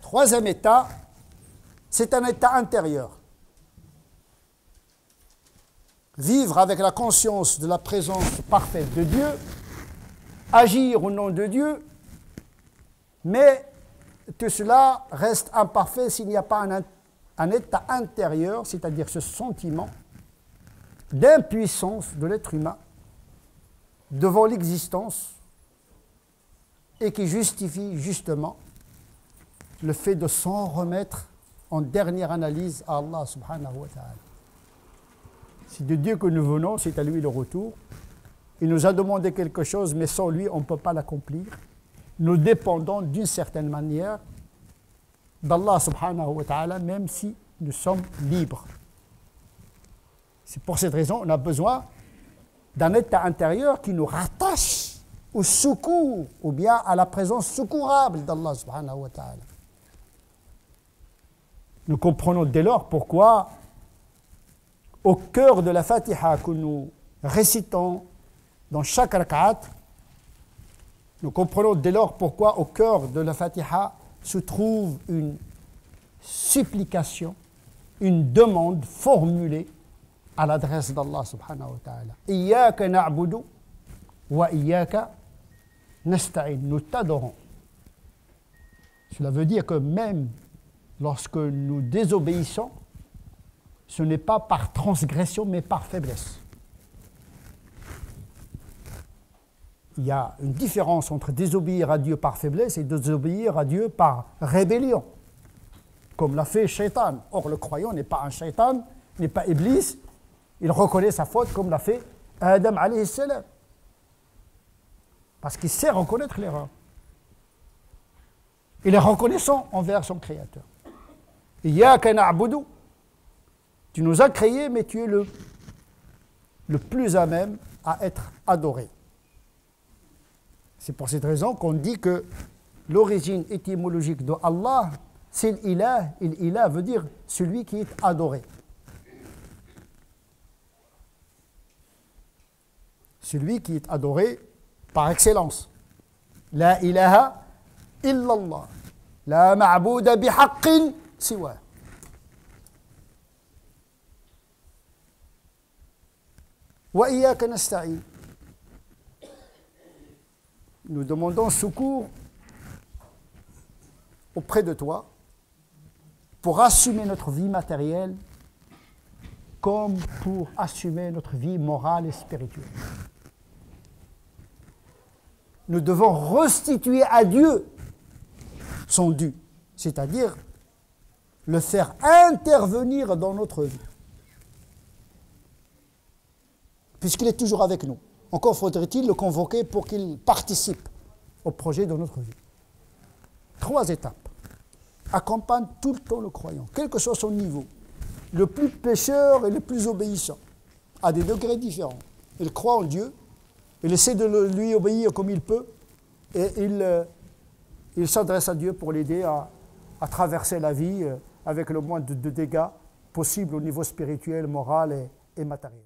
troisième état, c'est un état intérieur. Vivre avec la conscience de la présence parfaite de Dieu, agir au nom de Dieu, mais tout cela reste imparfait s'il n'y a pas un état intérieur, c'est-à-dire ce sentiment d'impuissance de l'être humain devant l'existence et qui justifie justement le fait de s'en remettre en dernière analyse à Allah subhanahu wa ta'ala. C'est de Dieu que nous venons, c'est à lui le retour. Il nous a demandé quelque chose, mais sans lui, on ne peut pas l'accomplir. Nous dépendons d'une certaine manière d'Allah subhanahu wa ta'ala, même si nous sommes libres. C'est pour cette raison qu'on a besoin d'un état intérieur qui nous rattache au secours, ou bien à la présence secourable d'Allah subhanahu wa ta'ala. Nous comprenons dès lors pourquoi, au cœur de la Fatiha que nous récitons dans chaque rak'at, nous comprenons dès lors pourquoi au cœur de la Fatiha se trouve une supplication, une demande formulée à l'adresse d'Allah subhanahu wa ta'ala. Iyyaka na'budu wa iyyaka nasta'in. Nous t'adorons. Cela veut dire que même lorsque nous désobéissons, ce n'est pas par transgression, mais par faiblesse. Il y a une différence entre désobéir à Dieu par faiblesse et désobéir à Dieu par rébellion, comme l'a fait Shaitan. Or, le croyant n'est pas un Shaitan, n'est pas Iblis. Il reconnaît sa faute comme l'a fait Adam alayhi salam. Parce qu'il sait reconnaître l'erreur. Il est reconnaissant envers son Créateur. Iyyaka na'budu. Tu nous as créés, mais tu es le plus à même à être adoré. C'est pour cette raison qu'on dit que l'origine étymologique de Allah, c'est l'ilah. Et l'ilah veut dire celui qui est adoré. Celui qui est adoré par excellence. La ilaha illallah. La ma'bouda bihaqqin siwa. Wa iyyaka nasta'in. Nous demandons secours auprès de toi pour assumer notre vie matérielle comme pour assumer notre vie morale et spirituelle. Nous devons restituer à Dieu son dû, c'est-à-dire le faire intervenir dans notre vie. Puisqu'il est toujours avec nous. Encore faudrait-il le convoquer pour qu'il participe au projet de notre vie. 3 étapes accompagnent tout le temps le croyant, quel que soit son niveau. Le plus pécheur et le plus obéissant, à des degrés différents. Il croit en Dieu, il essaie de lui obéir comme il peut, et il s'adresse à Dieu pour l'aider à traverser la vie avec le moins de dégâts possibles au niveau spirituel, moral et matériel.